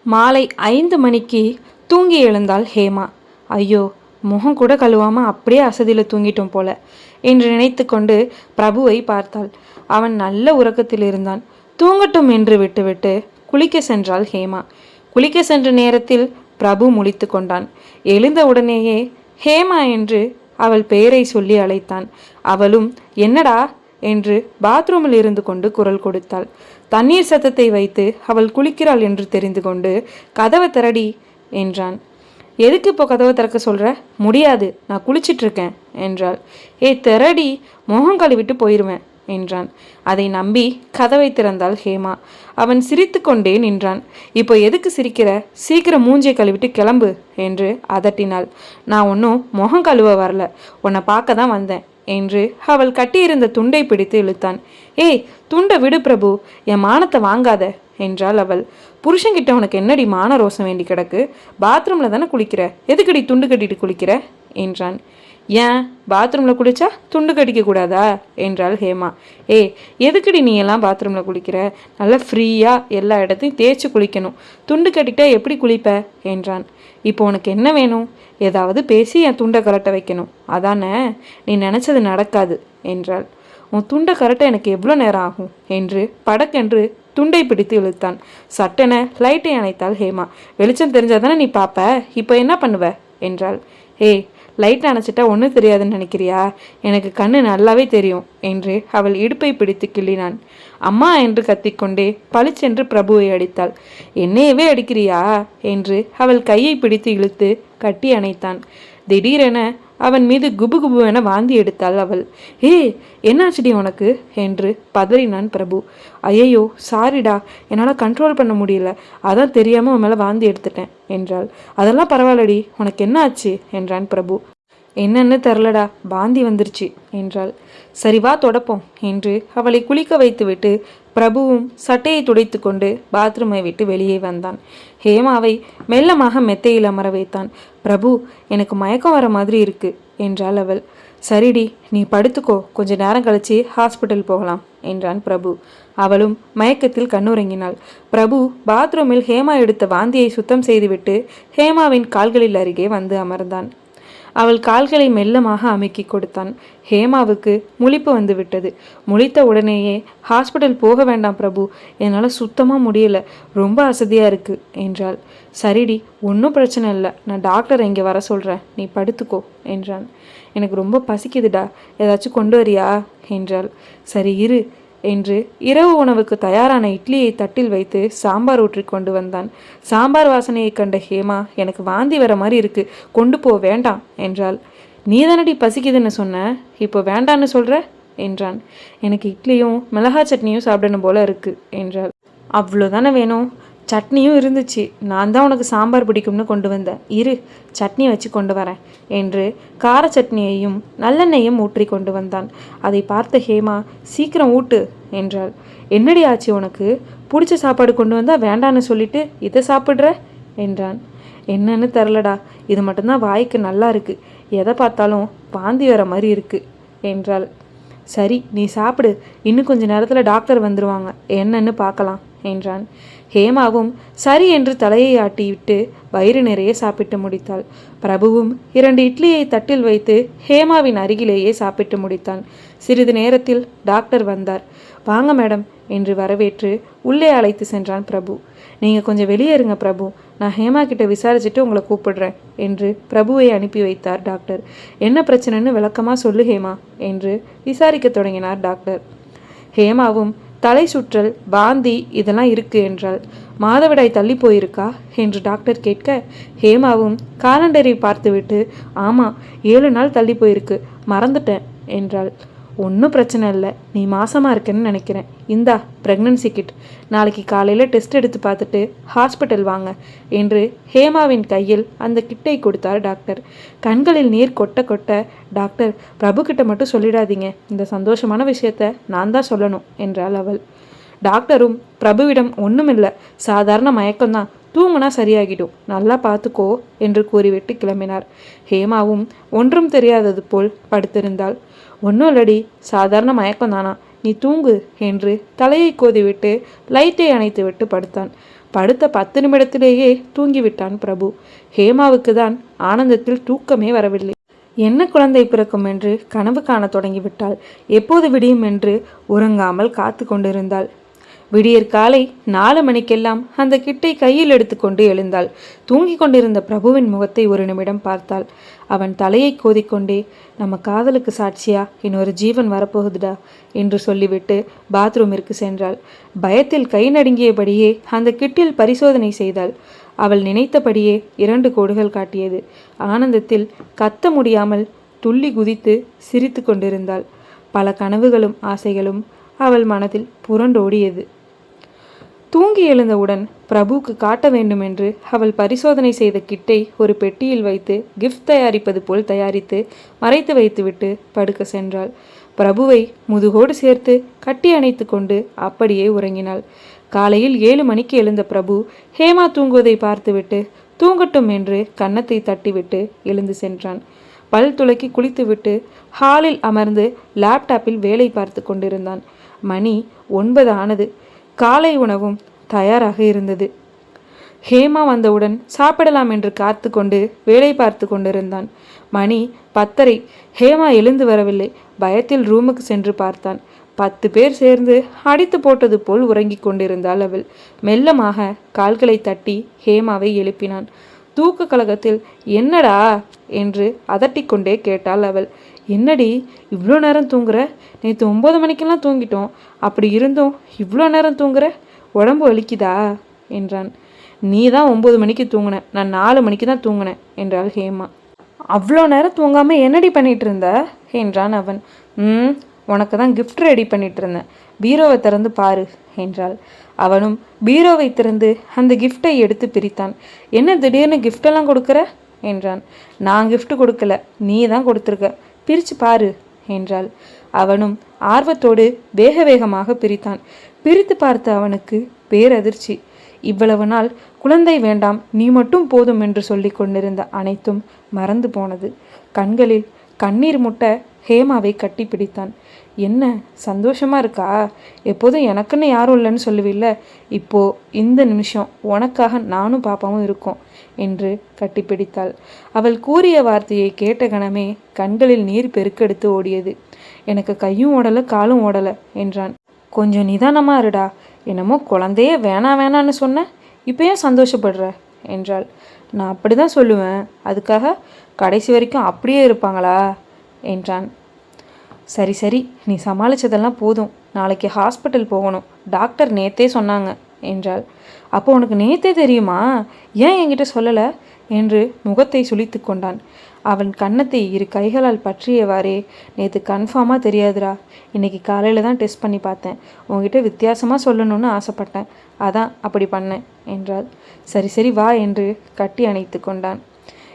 மாலை 5 மணிக்கு தூங்கி எழுந்தாள் ஹேமா. ஐயோ, முகம் கூட கழுவாமல் அப்படியே அசதியில் தூங்கிட்டோம் போல என்று நினைத்து கொண்டு பிரபுவை பார்த்தாள். அவன் நல்ல உறக்கத்தில் இருந்தான். தூங்கட்டும் என்று விட்டுவிட்டு குளிக்க சென்றாள் ஹேமா. குளிக்க சென்ற நேரத்தில் பிரபு முழித்து கொண்டான். எழுந்த உடனேயே ஹேமா என்று அவள் பெயரை சொல்லி அழைத்தான். அவளும் என்னடா என்று பாத்ரூமில் இருந்து கொண்டு குரல் கொடுத்தாள். தண்ணீர் சத்தத்தை வைத்து அவள் குளிக்கிறாள் என்று தெரிந்து கொண்டு கதவை திறடி என்றான். எதுக்கு இப்போ கதவை திறக்க சொல்கிற? முடியாது, நான் குளிச்சிட்டு இருக்கேன் என்றாள். திறடி, முகம் கழுவிட்டு போயிடுவேன் என்றான். அதை நம்பி கதவை திறந்தாள் ஹேமா. அவன் சிரித்து கொண்டே நின்றான். இப்போ எதுக்கு சிரிக்கிற? சீக்கிரம் மூஞ்சியை கழுவிட்டு கிளம்பு என்று அதட்டினாள். நான் ஒன்றும் முகம் கழுவ வரல, உன்னை பார்க்க தான் வந்தேன் என்று அவள் கட்டியிருந்த துண்டை பிடித்து இழுத்தான். துண்டை விடு பிரபு, என் மானத்தை வாங்காத என்றாள் அவள். புருஷன்கிட்ட உனக்கு என்னடி மான ரோசம் வேண்டி கிடக்கு? பாத்ரூமில் தானே குளிக்கிற, எதுக்கடி துண்டு கட்டிட்டு குளிக்கிற என்றான். ஏன் பாத்ரூமில் குளிச்சா துண்டு கட்டிக்க கூடாதா என்றாள் ஹேமா. எதுக்கடி நீ எல்லாம் பாத்ரூமில் குளிக்கிற? நல்லா ஃப்ரீயாக எல்லா இடத்தையும் தேய்ச்சி குளிக்கணும், துண்டு கட்டிட்டா எப்படி குளிப்ப என்றான். இப்போ உனக்கு என்ன வேணும்? ஏதாவது பேசி என் துண்டை கலட்ட வைக்கணும், அதானே? நீ நினச்சது நடக்காது என்றாள். உன் துண்டை கரெக்டாக எனக்கு எவ்வளோ நேரம் ஆகும் என்று படக்கென்று துண்டை பிடித்து இழுத்தான். சட்டென லைட்டை அணைத்தாள் ஹேமா. வெளிச்சம் தெரிஞ்சாதானே நீ பார்ப்ப, இப்போ என்ன பண்ணுவ என்றாள். லைட்டை அணைச்சிட்டா ஒன்றும் தெரியாதுன்னு நினைக்கிறியா? எனக்கு கண்ணு நல்லாவே தெரியும் என்று அவள் இடுப்பை பிடித்து கிள்ளினான். அம்மா என்று கத்திக்கொண்டே பளிச்சென்று பிரபுவை அடித்தாள். என்னையவே அடிக்கிறியா என்று அவள் கையை பிடித்து இழுத்து கட்டி அணைத்தான். திடீரென அவன் மீது குபு குபுவென வாந்தி எடுத்தாள் அவள். என்னாச்சுடி உனக்கு என்று பதறினான் பிரபு. ஐயையோ, சாரிடா, என்னால் கண்ட்ரோல் பண்ண முடியல, அதான் தெரியாமல் உன் மேலே வாந்தி எடுத்துட்டேன் என்றாள். அதெல்லாம் பரவாயில்லடி, உனக்கு என்ன ஆச்சு என்றான் பிரபு. என்னன்னு தெரிலடா, வாந்தி வந்துருச்சு என்றாள். சரி வா தொடப்போம் என்று அவளை குளிக்க வைத்துவிட்டு பிரபுவும் சட்டையை துடைத்து கொண்டு பாத்ரூமை விட்டு வெளியே வந்தான். ஹேமாவை மெல்லமாக மெத்தையில் அமர வைத்தான். பிரபு, எனக்கு மயக்கம் வர மாதிரி இருக்கு என்றாள் அவள். சரிடி, நீ படுத்துக்கோ, கொஞ்ச நேரம் கழிச்சு ஹாஸ்பிட்டல் போகலாம் என்றான் பிரபு. அவளும் மயக்கத்தில் கண்ணுறங்கினாள். பிரபு பாத்ரூமில் ஹேமா எடுத்த வாந்தியை சுத்தம் செய்துவிட்டு ஹேமாவின் கால்களில் அருகே வந்து அமர்ந்தான். அவள் கால்களை மெல்லமாக அமுக்கி கொடுத்தான். ஹேமாவுக்கு முழிப்பு வந்து விட்டது. முழித்த உடனேயே ஹாஸ்பிட்டல் போக வேண்டாம் பிரபு, என்னால் சுத்தமாக முடியல, ரொம்ப அசதியாக இருக்கு என்றாள். சரிடி, ஒன்றும் பிரச்சனை இல்லை, நான் டாக்டரை இங்கே வர சொல்கிறேன், நீ படுத்துக்கோ என்றான். எனக்கு ரொம்ப பசிக்குதுடா, ஏதாச்சும் கொண்டு வரியா என்றாள். சரி இரு என்று இரவு உணவுக்கு தயாரான இட்லியை தட்டில் வைத்து சாம்பார் ஊற்றி கொண்டு வந்தான். சாம்பார் வாசனையை கண்ட ஹேமா, எனக்கு வாந்தி வர மாதிரி இருக்கு, கொண்டு போ, வேண்டாம் என்றாள். நீ தானடி பசிக்குதுன்னு சொன்ன, இப்போ வேண்டான்னு சொல்கிற என்றான். எனக்கு இட்லியும் மிளகா சட்னியும் சாப்பிடணும் போல இருக்கு என்றாள். அவ்வளோதானே வேணும்? சட்னியும் இருந்துச்சு, நான் தான் உனக்கு சாம்பார் பிடிக்கும்னு கொண்டு வந்தேன், இரு சட்னி வச்சு கொண்டு வரேன் என்று கார சட்னியையும் நல்லெண்ணெயும் ஊற்றி கொண்டு வந்தான். அதை பார்த்த ஹேமா, சீக்கிரம் ஊட்டு என்றாள். என்னடி ஆச்சு உனக்கு? பிடிச்ச சாப்பாடு கொண்டு வந்தால் வேண்டான்னு சொல்லிட்டு இதை சாப்பிட்ற என்றான். என்னன்னு தெரிலடா, இது மட்டும்தான் வாய்க்கு நல்லா இருக்கு, எதை பார்த்தாலும் வாந்தி வர மாதிரி இருக்கு என்றாள். சரி நீ சாப்பிடு, இன்னும் கொஞ்ச நேரத்தில் டாக்டர் வந்துடுவாங்க, என்னன்னு பார்க்கலாம் என்றான். ஹேமாவும் சரி என்று தலையை ஆட்டிவிட்டு வயிறு நிறைய சாப்பிட்டு முடித்தாள். பிரபுவும் 2 இட்லியை தட்டில் வைத்து ஹேமாவின் அருகிலேயே சாப்பிட்டு முடித்தான். சிறிது நேரத்தில் டாக்டர் வந்தார். வாங்க மேடம் என்று வரவேற்று உள்ளே அழைத்து சென்றான் பிரபு. நீங்கள் கொஞ்சம் வெளியே இருங்க பிரபு, நான் ஹேமா கிட்ட விசாரிச்சுட்டு உங்களை கூப்பிடுறேன் என்று பிரபுவை அனுப்பி வைத்தார் டாக்டர். என்ன பிரச்சனைன்னு விளக்கமாக சொல்லு ஹேமா என்று விசாரிக்க தொடங்கினார் டாக்டர். ஹேமாவும் தலை சுற்றல், வாந்தி இதெல்லாம் இருக்கு என்றாள். மாதவிடாய் தள்ளி போயிருக்கா என்று டாக்டர் கேட்க, ஹேமாவும் காலண்டரை பார்த்துவிட்டு ஆமாம் 7 நாள் தள்ளி போயிருக்கு, மறந்துட்டேன் என்றாள். ஒன்றும் பிரச்சனை இல்லை, நீ மாசமாக இருக்கேன்னு நினைக்கிறேன், இந்தா ப்ரெக்னன்சி கிட், நாளைக்கு காலையில் டெஸ்ட் எடுத்து பார்த்துட்டு ஹாஸ்பிட்டல் வாங்க என்று ஹேமாவின் கையில் அந்த கிட்டை கொடுத்தார் டாக்டர். கண்களில் நீர் கொட்ட கொட்ட, டாக்டர் பிரபு கிட்ட மட்டும் சொல்லிடாதீங்க, இந்த சந்தோஷமான விஷயத்த நான் தான் சொல்லணும் என்றாள் அவள். டாக்டரும் பிரபுவிடம் ஒன்றுமில்லை, சாதாரண மயக்கம்தான், தூங்குனா சரியாகிடும், நல்லா பார்த்துக்கோ என்று கூறிவிட்டு கிளம்பினார். ஹேமாவும் ஒன்றும் தெரியாதது போல் படுத்திருந்தாள். ஒன்றும் இல்லடி, சாதாரண மயக்கம் தானா, நீ தூங்கு என்று தலையை கோதிவிட்டு லைட்டை அணைத்து விட்டு படுத்தான். படுத்த 10 நிமிடத்திலேயே தூங்கிவிட்டான் பிரபு. ஹேமாவுக்கு தான் ஆனந்தத்தில் தூக்கமே வரவில்லை. என்ன குழந்தை பிறக்கும் என்று கனவு காண தொடங்கிவிட்டாள். எப்போது விடியும் என்று உறங்காமல் காத்து கொண்டிருந்தாள். விடியற் காலை 4 மணிக்கெல்லாம் அந்த கிட்டை கையில் எடுத்துக்கொண்டு எழுந்தாள். தூங்கிக் கொண்டிருந்த பிரபுவின் முகத்தை ஒரு நிமிடம் பார்த்தாள். அவன் தலையை கோதிக்கொண்டே, நம்ம காதலுக்கு சாட்சியா இன்னொரு ஜீவன் வரப்போகுதுடா என்று சொல்லிவிட்டு பாத்ரூமிற்கு சென்றாள். பயத்தில் கை நடுங்கியபடியே அந்த கிட்டில் பரிசோதனை செய்தாள். அவள் நினைத்தபடியே 2 கோடுகள் காட்டியது. ஆனந்தத்தில் கத்த முடியாமல் துள்ளி குதித்து சிரித்து கொண்டிருந்தாள். பல கனவுகளும் ஆசைகளும் அவள் மனதில் புரண்டோடியது. தூங்கி எழுந்தவுடன் பிரபுவுக்கு காட்ட வேண்டுமென்று அவள் பரிசோதனை செய்த கிட்டை ஒரு பெட்டியில் வைத்து கிஃப்ட் தயாரிப்பது போல் தயாரித்து மறைத்து வைத்துவிட்டு படுக்க சென்றாள். பிரபுவை முதுகோடு சேர்த்து கட்டி அணைத்து கொண்டு அப்படியே உறங்கினாள். காலையில் 7 மணிக்கு எழுந்த பிரபு ஹேமா தூங்குவதை பார்த்துவிட்டு தூங்கட்டும் என்று கன்னத்தை தட்டிவிட்டு எழுந்து சென்றான். பல் துளக்கி குளித்துவிட்டு ஹாலில் அமர்ந்து லேப்டாப்பில் வேலை பார்த்து கொண்டிருந்தான். மணி 9 ஆனது. காலை உணவும் தயாராக இருந்தது. ஹேமா வந்தவுடன் சாப்பிடலாம் என்று காத்து கொண்டு வேலை பார்த்து கொண்டிருந்தான். மணி 10:30. ஹேமா எழுந்து வரவில்லை. பயத்தில் ரூமுக்கு சென்று பார்த்தான். 10 பேர் சேர்ந்து அடித்து போட்டது போல் உறங்கிக் கொண்டிருந்தாள் அவள். மெல்லமாக கால்களை தட்டி ஹேமாவை எழுப்பினான். தூக்க கலகத்தில் என்னடா என்று அதட்டிக்கொண்டே கேட்டாள் அவள். என்னடி இவ்வளோ நேரம் தூங்குற? நேற்று 9 மணிக்கெல்லாம் தூங்கிட்டோம். அப்படி இருந்தும் இவ்வளோ நேரம் தூங்குற? உடம்பு வலிக்குதா என்றான். நீ தான் 9 மணிக்கு தூங்குன, நான் 4 மணிக்கு தான் தூங்கினேன் என்றாள் ஹேமா. அவ்வளோ நேரம் தூங்காமல் என்னடி பண்ணிட்டு இருந்த என்றான் அவன். உனக்கு தான் கிஃப்ட் ரெடி பண்ணிட்டு இருந்தேன், பீரோவை திறந்து பாரு என்றாள். அவனும் பீரோவை திறந்து அந்த கிஃப்டை எடுத்து பிரித்தான். என்ன திடீர்னு கிஃப்டெல்லாம் கொடுக்குற என்றான். நான் கிஃப்ட் கொடுக்கல, நீ தான் கொடுத்துருக்க, பிரித்து பாரு என்றாள். அவனும் ஆர்வத்தோடு வேக வேகமாக பிரித்தான். பிரித்து பார்த்த அவனுக்கு பேரதிர்ச்சி. இவ்வளவு நாள் குழந்தை வேண்டாம், நீ மட்டும் போதும் என்று சொல்லி கொண்டிருந்த அனைத்தும் மறந்து போனது. கண்களில் கண்ணீர் முட்ட ஹேமாவை கட்டி பிடித்தான். என்ன சந்தோஷமா இருக்கா? எப்போதும் எனக்குன்னு யாரும் இல்லைன்னு சொல்லுவில்ல, இப்போ இந்த நிமிஷம் உனக்காக நானும் பாப்பாவும் இருக்கோம் என்று கட்டிப்பிடித்தாள். அவள் கூறிய வார்த்தையை கேட்ட கணமே கண்களில் நீர் பெருக்கெடுத்து ஓடியது. எனக்கு கையும் ஓடலை காலும் ஓடலை என்றான். கொஞ்சம் நிதானமா இருடா, என்னமோ குழந்தையே வேணான்னு சொன்ன, இப்போ ஏன் சந்தோஷப்படுற என்றாள். நான் அப்படி தான் சொல்லுவேன், அதுக்காக கடைசி வரைக்கும் அப்படியே இருப்பாங்களா என்றான். சரி சரி, நீ சமாளித்ததெல்லாம் போதும், நாளைக்கு ஹாஸ்பிட்டல் போகணும், டாக்டர் நேத்தே சொன்னாங்க என்றாள். அப்போ உனக்கு நேத்தே தெரியுமா? ஏன் என்கிட்ட சொல்லலை என்று முகத்தை சுளித்து கொண்டான். அவன் கன்னத்தை 2 கைகளால் பற்றியவாறே, நேற்று கன்ஃபார்மாக தெரியாதுடா, இன்றைக்கி காலையில் தான் டெஸ்ட் பண்ணி பார்த்தேன், உங்ககிட்ட வித்தியாசமாக சொல்லணும்னு ஆசைப்பட்டேன், அதான் அப்படி பண்ணேன் என்றாள். சரி சரி வா என்று கட்டி அணைத்து கொண்டான்.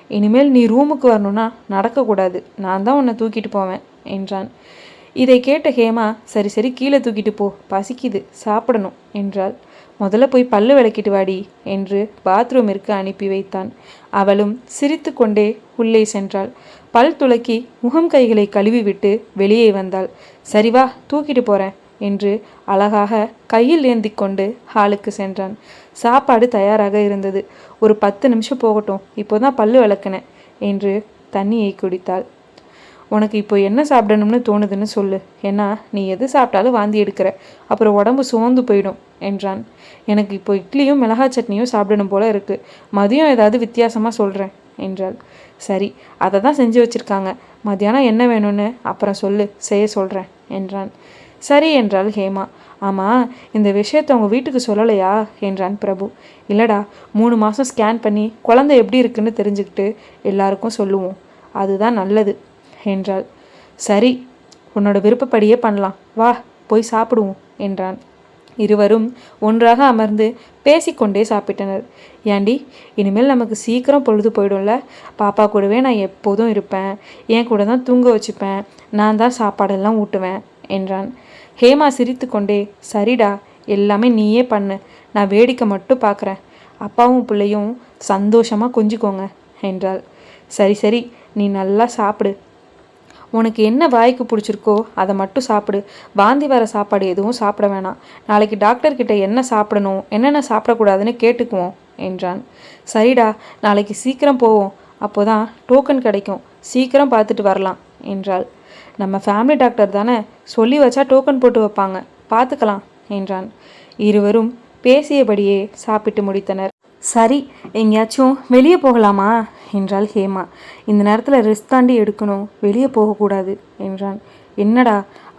இனிமேல் நீ ரூமுக்கு வரணும்னா நடக்கக்கூடாது, நான் தான் உன்னை தூக்கிட்டு போவேன் என்றான். இதை கேட்ட ஹேமா, சரி சரி கீழே தூக்கிட்டு போ, பசிக்குது, சாப்பிடணும் என்றாள். முதல்ல போய் பல்லு விளக்கிட்டு வாடி என்று பாத்ரூமிற்கு அனுப்பி வைத்தான். அவளும் சிரித்து கொண்டே உள்ளே சென்றாள். பல் துளக்கி முகம் கைகளை கழுவி விட்டு வெளியே வந்தாள். சரி வா, தூக்கிட்டு போகிறேன் என்று அழகாக கையில் ஏந்தி கொண்டு ஹாலுக்கு சென்றான். சாப்பாடு தயாராக இருந்தது. ஒரு 10 நிமிஷம் போகட்டும், இப்போதான் பல்லு விளக்குனேன் என்று தண்ணியை குடித்தாள். உனக்கு இப்போ என்ன சாப்பிடணும்னு தோணுதுன்னு சொல்லு, ஏன்னா நீ எது சாப்பிட்டாலும் வாந்தி எடுக்கிற, அப்புறம் உடம்பு சோர்ந்து போயிடும் என்றான். எனக்கு இப்போ இட்லியும் மிளகாய் சட்னியும் சாப்பிடணும் போல இருக்குது, மதியம் ஏதாவது வித்தியாசமாக சொல்கிறேன் என்றாள். சரி, அதை தான் செஞ்சு வச்சுருக்காங்க, மத்தியானம் என்ன வேணும்னு அப்புறம் சொல்லு, செய்ய சொல்கிறேன் என்றான். சரி என்றாள் ஹேமா. ஆமாம், இந்த விஷயத்தை உங்கள் வீட்டுக்கு சொல்லலையா என்றான் பிரபு. இல்லைடா, 3 மாதம் ஸ்கேன் பண்ணி குழந்தை எப்படி இருக்குன்னு தெரிஞ்சுக்கிட்டு எல்லாருக்கும் சொல்லுவோம், அதுதான் நல்லது என்றாள். சரி, உன்னோட விருப்பப்படியே பண்ணலாம், வா போய் சாப்பிடுவோம் என்றான். இருவரும் ஒன்றாக அமர்ந்து பேசிக்கொண்டே சாப்பிட்டனர். ஏண்டி, இனிமேல் நமக்கு சீக்கிரம் பொழுது போயிடும்ல, பாப்பா கூடவே நான் எப்போதும் இருப்பேன், என் கூட தான் தூங்க வச்சுப்பேன், நான் தான் சாப்பாடெல்லாம் ஊட்டுவேன் என்றான். ஹேமா சிரித்து கொண்டே, சரிடா, எல்லாமே நீயே பண்ணு, நான் வேடிக்கை மட்டும் பார்க்குறேன், அப்பாவும் பிள்ளையும் சந்தோஷமாக கொஞ்சிக்கோங்க என்றாள். சரி சரி, நீ நல்லா சாப்பிடு, உனக்கு என்ன வாய்க்கு பிடிச்சிருக்கோ அதை மட்டும் சாப்பிடு. வாந்தி வர சாப்பாடு எதுவும் சாப்பிட வேணாம். நாளைக்கு டாக்டர்கிட்ட என்ன சாப்பிடணும் என்னென்ன சாப்பிடக்கூடாதுன்னு கேட்டுக்குவோம் என்றான். சரிடா, நாளைக்கு சீக்கிரம் போவோம், அப்போதான் டோக்கன் கிடைக்கும், சீக்கிரம் பார்த்துட்டு வரலாம் என்றாள். நம்ம ஃபேமிலி டாக்டர் தானே, சொல்லி வச்சா டோக்கன் போட்டு வைப்பாங்க, பார்த்துக்கலாம் என்றான். இருவரும் பேசியபடியே சாப்பிட்டு முடித்தனர். சரி, எங்கேயாச்சும் வெளியே போகலாமா என்றாள் ஹேமா. இந்த நேரத்தில் ரெஸ்ட் தாண்டி எடுக்கணும், வெளியே போகக்கூடாது என்றான். என்னடா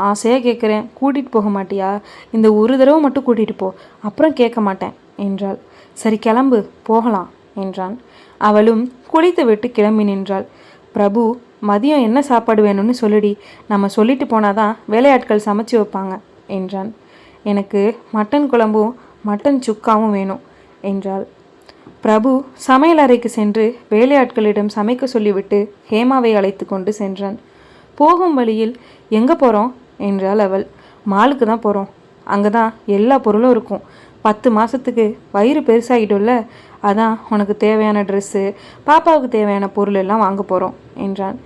ஆசையாக கேட்குறேன், கூட்டிகிட்டு போக மாட்டியா? இந்த ஒரு தடவை மட்டும் கூட்டிகிட்டு போ, அப்புறம் கேட்க மாட்டேன் என்றாள். சரி கிளம்பு, போகலாம் என்றான். அவளும் குளித்து விட்டு கிளம்பி நின்றாள். பிரபு, மதியம் என்ன சாப்பாடு வேணும்னு சொல்லிடி, நம்ம சொல்லிட்டு போனாதான் வேலையாட்கள் சமைச்சு வைப்பாங்க என்றான். எனக்கு மட்டன் குழம்பும் மட்டன் சுக்காவும் வேணும் என்றாள். பிரபு சமையல் அறைக்கு சென்று வேலையாட்களிடம் சமைக்க சொல்லிவிட்டு ஹேமாவை அழைத்து கொண்டு சென்றான். போகும் வழியில் எங்கே போகிறோம் என்றாள் அவள். மாலுக்கு தான் போகிறோம், அங்கே தான் எல்லா பொருளும் இருக்கும். 10 மாதத்துக்கு வயிறு பெருசாகிடும்ல, அதான் உனக்கு தேவையான ட்ரெஸ்ஸு, பாப்பாவுக்கு தேவையான பொருள் எல்லாம் வாங்க போகிறோம் என்றான்.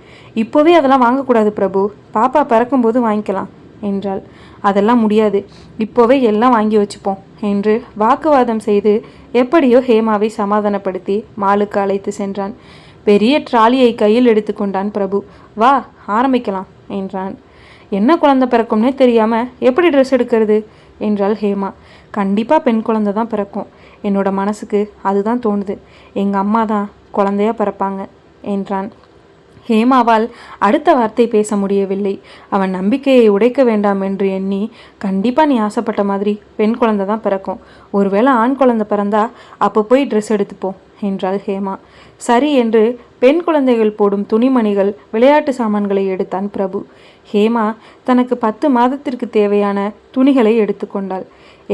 இப்போவே அதெல்லாம் வாங்கக்கூடாது பிரபு, பாப்பா பிறக்கும்போது வாங்கிக்கலாம் என்றாள். அதெல்லாம் முடியாது, இப்போவே எல்லாம் வாங்கி வச்சுப்போம் என்று வாக்குவாதம் செய்து எப்படியோ ஹேமாவை சமாதானப்படுத்தி மாலுக்கு அழைத்து சென்றான். பெரிய ட்ராலியை கையில் எடுத்து கொண்டான் பிரபு. வா ஆரம்பிக்கலாம் என்றான். என்ன குழந்தை பிறக்கும்னே தெரியாமல் எப்படி ட்ரெஸ் எடுக்கிறது என்றாள் ஹேமா. கண்டிப்பாக பெண் குழந்தை தான் பிறக்கும், என்னோட மனசுக்கு அதுதான் தோணுது, எங்கள் அம்மா தான் குழந்தையாக பிறப்பாங்க என்றான். ஹேமாவால் அடுத்த வார்த்தை பேச முடியவில்லை. அவன் நம்பிக்கையை உடைக்க வேண்டாம் என்று எண்ணி, கண்டிப்பாக நீ ஆசைப்பட்ட மாதிரி பெண் குழந்தை தான் பிறக்கும், ஒருவேளை ஆண் குழந்தை பிறந்தா அப்போ போய் ட்ரெஸ் எடுத்துப்போம் என்றாள் ஹேமா. சரி என்று பெண் குழந்தைகள் போடும் துணிமணிகள் விளையாட்டு சாமான்களை எடுத்தான் பிரபு. ஹேமா தனக்கு 10 மாதத்திற்கு தேவையான துணிகளை எடுத்துக்கொண்டாள்.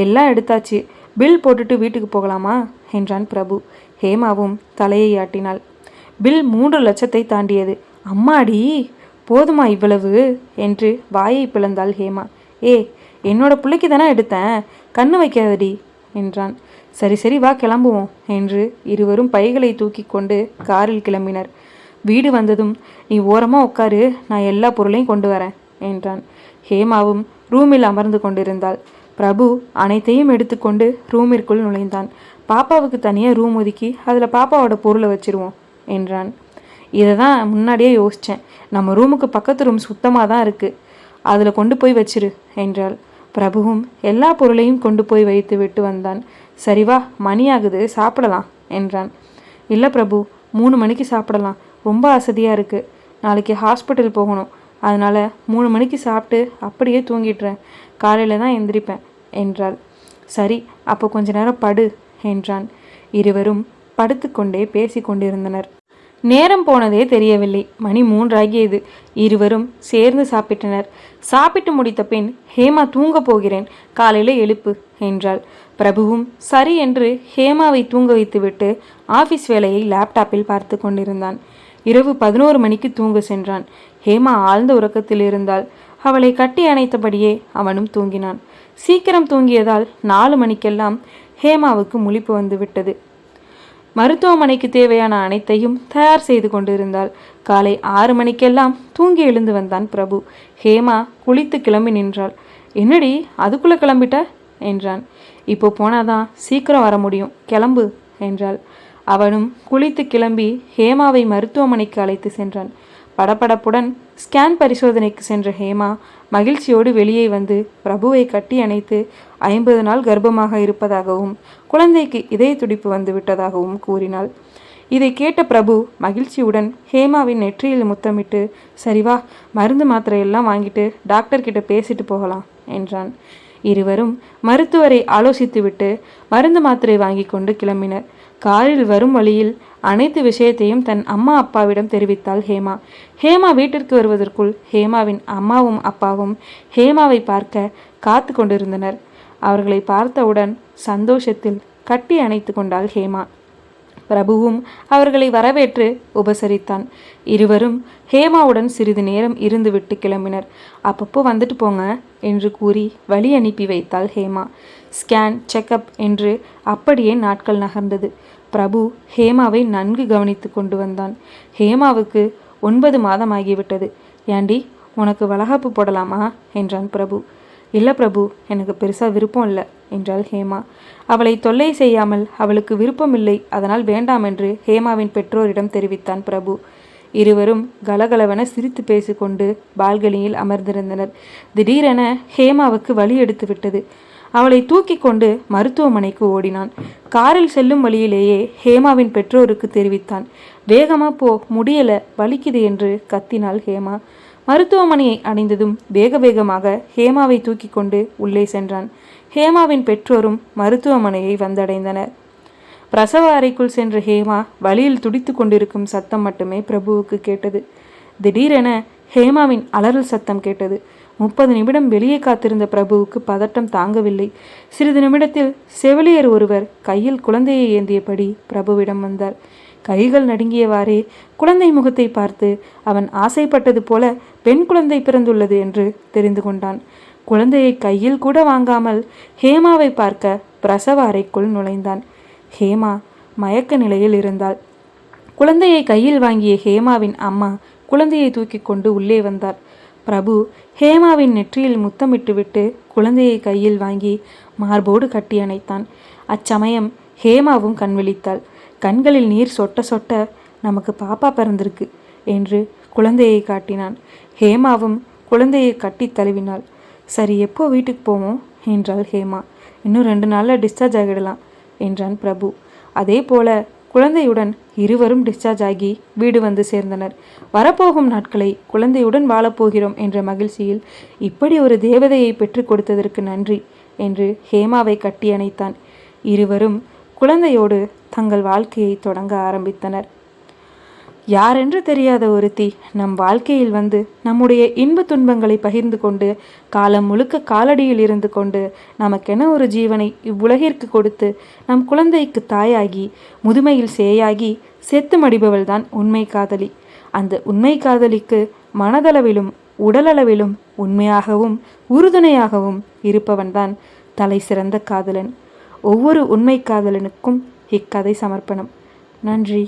எல்லாம் எடுத்தாச்சு, பில் போட்டுட்டு வீட்டுக்கு போகலாமா என்றான் பிரபு. ஹேமாவும் தலையை ஆட்டினாள். பில் 3 லட்சத்தை தாண்டியது. அம்மாடி, போதுமா இவ்வளவு என்று வாயை பிளந்தாள் ஹேமா. ஏ, என்னோட பிள்ளைக்கு தானே எடுத்தேன், கண்ணு வைக்காதடி என்றான். சரி சரி வா கிளம்புவோம் என்று இருவரும் பைகளை தூக்கி கொண்டு காரில் கிளம்பினர். வீடு வந்ததும் நீ ஓரமாக உட்காரு, நான் எல்லா பொருளையும் கொண்டு வரேன் என்றான். ஹேமாவும் ரூமில் அமர்ந்து கொண்டிருந்தாள். பிரபு அனைத்தையும் எடுத்துக்கொண்டு ரூமிற்குள் நுழைந்தான். பாப்பாவுக்கு தனியாக ரூம் ஒதுக்கி அதில் பாப்பாவோட பொருளை வச்சிருவோம் என்றான். இதை தான் முன்னாடியே யோசித்தேன், நம்ம ரூமுக்கு பக்கத்து ரூம் சுத்தமாக தான் இருக்குது, அதில் கொண்டு போய் வச்சிரு என்றாள். பிரபுவும் எல்லா பொருளையும் கொண்டு போய் வைத்து விட்டு வந்தான். சரி வா, மணி ஆகுது, சாப்பிடலாம் என்றான். இல்லை பிரபு, 3 மணிக்கு சாப்பிடலாம், ரொம்ப அசதியாக இருக்குது, நாளைக்கு ஹாஸ்பிட்டல் போகணும், அதனால் 3 மணிக்கு சாப்பிட்டு அப்படியே தூங்கிடுறேன், காலையில் தான் எந்திரிப்பேன் என்றாள். சரி, அப்போ கொஞ்ச நேரம் படு என்றான். இருவரும் படுத்துக்கொண்டே பேசி கொண்டிருந்தனர். நேரம் போனதே தெரியவில்லை. மணி 3 ஆகியது. இருவரும் சேர்ந்து சாப்பிட்டனர். சாப்பிட்டு முடித்த பின் ஹேமா தூங்க போகிறேன், காலையில் எழுப்பு என்றாள். பிரபுவும் சரி என்று ஹேமாவை தூங்க வைத்துவிட்டு ஆஃபீஸ் வேலையை லேப்டாப்பில் பார்த்து கொண்டிருந்தான். இரவு 11 மணிக்கு தூங்க சென்றான். ஹேமா ஆழ்ந்த உறக்கத்தில் இருந்தாள். அவளை கட்டி அணைத்தபடியே அவனும் தூங்கினான். சீக்கிரம் தூங்கியதால் 4 மணிக்கெல்லாம் ஹேமாவுக்கு முழிப்பு வந்து விட்டது. மருத்துவமனைக்கு தேவையான அனைத்தையும் தயார் செய்து கொண்டிருந்தாள். காலை 6 மணிக்கெல்லாம் தூங்கி எழுந்து வந்தான் பிரபு. ஹேமா குளித்து கிளம்பி நின்றாள். என்னடி அதுக்குள்ளே கிளம்பிட்ட என்றான். இப்போ போனாதான் சீக்கிரம் வர முடியும், கிளம்பு என்றாள். அவனும் குளித்து கிளம்பி ஹேமாவை மருத்துவமனைக்கு அழைத்து சென்றான். படபடப்புடன் ஸ்கேன் பரிசோதனைக்கு சென்ற ஹேமா மகிழ்ச்சியோடு வெளியே வந்து பிரபுவை கட்டி அணைத்து 50 நாள் கர்ப்பமாக இருப்பதாகவும் குழந்தைக்கு இதய துடிப்பு வந்து விட்டதாகவும் கூறினாள். இதை கேட்ட பிரபு மகிழ்ச்சியுடன் ஹேமாவின் நெற்றியில் முத்தமிட்டு, சரிவா, மருந்து மாத்திரை எல்லாம் வாங்கிட்டு டாக்டர்கிட்ட பேசிட்டு போகலாம் என்றான். இருவரும் மருத்துவரை ஆலோசித்துவிட்டு மருந்து மாத்திரை வாங்கி கொண்டு கிளம்பினர். காரில் வரும் வழியில் அனைத்து விஷயத்தையும் தன் அம்மா அப்பாவிடம் தெரிவித்தாள் ஹேமா. ஹேமா வீட்டிற்கு வருவதற்குள் ஹேமாவின் அம்மாவும் அப்பாவும் ஹேமாவை பார்க்க காத்து கொண்டிருந்தனர். அவர்களை பார்த்தவுடன் சந்தோஷத்தில் கட்டி அணைத்து கொண்டாள் ஹேமா. பிரபுவும் அவர்களை வரவேற்று உபசரித்தான். இருவரும் ஹேமாவுடன் சிறிது நேரம் இருந்துவிட்டு கிளம்பினர். அப்பப்போ வந்துட்டு போங்க என்று கூறி வழி அனுப்பி வைத்தாள் ஹேமா. ஸ்கேன், செக்கப் என்று அப்படியே நாட்கள் நகர்ந்தது. பிரபு ஹேமாவை நன்கு கவனித்து கொண்டு வந்தான். ஹேமாவுக்கு 9 மாதம் ஆகிவிட்டது. ஏண்டி, உனக்கு வளகாப்பு போடலாமா என்றான் பிரபு. இல்லை பிரபு, எனக்கு பெருசாக விருப்பம் இல்லை என்றாள் ஹேமா. அவளை தொல்லை செய்யாமல் அவளுக்கு விருப்பமில்லை, அதனால் வேண்டாம் என்று ஹேமாவின் பெற்றோரிடம் தெரிவித்தான் பிரபு. இருவரும் கலகலவென சிரித்து பேசிக்கொண்டு பால்கனியில் அமர்ந்திருந்தனர். திடீரென ஹேமாவுக்கு வலி எடுத்து விட்டது. அவளை தூக்கி கொண்டு மருத்துவமனைக்கு ஓடினான். காரில் செல்லும் வழியிலேயே ஹேமாவின் பெற்றோருக்கு தெரிவித்தான். வேகமா போ, முடியல, வலிக்குது என்று கத்தினாள் ஹேமா. மருத்துவமனையை அடைந்ததும் வேக வேகமாக ஹேமாவை தூக்கி கொண்டு உள்ளே சென்றான். ஹேமாவின் பெற்றோரும் மருத்துவமனையை வந்தடைந்தனர். பிரசவ அறைக்குள் சென்ற ஹேமா வழியில் துடித்து கொண்டிருக்கும் சத்தம் மட்டுமே பிரபுவுக்கு கேட்டது. திடீரென ஹேமாவின் அலறல் சத்தம் கேட்டது. 30 நிமிடம் வெளியே காத்திருந்த பிரபுவுக்கு பதட்டம் தாங்கவில்லை. சிறிது நிமிடத்தில் செவிலியர் ஒருவர் கையில் குழந்தையை ஏந்தியபடி பிரபுவிடம் வந்தார். கைகள் நடுங்கியவாறே குழந்தை முகத்தை பார்த்து அவன் ஆசைப்பட்டது போல பெண் குழந்தை பிறந்துள்ளது என்று தெரிந்து கொண்டான். குழந்தையை கையில் கூட வாங்காமல் ஹேமாவை பார்க்க பிரசவ அறைக்குள் நுழைந்தான். ஹேமா மயக்க நிலையில் இருந்தாள். குழந்தையை கையில் வாங்கிய ஹேமாவின் அம்மா குழந்தையை தூக்கி கொண்டு உள்ளே வந்தார். பிரபு ஹேமாவின் நெற்றியில் முத்தமிட்டுவிட்டு குழந்தையை கையில் வாங்கி மார்போடு கட்டி அணைத்தான். அச்சமயம் ஹேமாவும் கண் விழித்தாள். கண்களில் நீர் சொட்ட சொட்ட, நமக்கு பாப்பா பிறந்திருக்கு என்று குழந்தையை காட்டினான். ஹேமாவும் குழந்தையை கட்டி தழுவினாள். சரி, எப்போ வீட்டுக்கு போவோம் என்றாள் ஹேமா. இன்னும் 2 நாளில் டிஸ்சார்ஜ் ஆகிடலாம் என்றான் பிரபு. அதே போல குழந்தையுடன் இருவரும் டிஸ்சார்ஜ் ஆகி வீடு வந்து சேர்ந்தனர். வரப்போகும் நாட்களை குழந்தையுடன் வாழப்போகிறோம் என்ற மகிழ்ச்சியில் இப்படி ஒரு தேவதையை பெற்றுக் கொடுத்ததற்கு நன்றி என்று ஹேமாவை கட்டி அணைத்தான். இருவரும் குழந்தையோடு தங்கள் வாழ்க்கையை தொடங்க ஆரம்பித்தனர். யாரென்று தெரியாத ஒருத்தி நம் வாழ்க்கையில் வந்து நம்முடைய இன்ப துன்பங்களை பகிர்ந்து கொண்டு காலம் முழுக்க காலடியில் இருந்து கொண்டு நமக்கென ஒரு ஜீவனை இவ்வுலகிற்கு கொடுத்து நம் குழந்தைக்கு தாயாகி முதுமையில் சேயாகி செத்து மடிபவள்தான் உண்மை காதலி. அந்த உண்மை காதலிக்கு மனதளவிலும் உடலளவிலும் உண்மையாகவும் உறுதுணையாகவும் இருப்பவன்தான் தலை சிறந்த காதலன். ஒவ்வொரு உண்மை காதலனுக்கும் இக்கதை சமர்ப்பணம். நன்றி.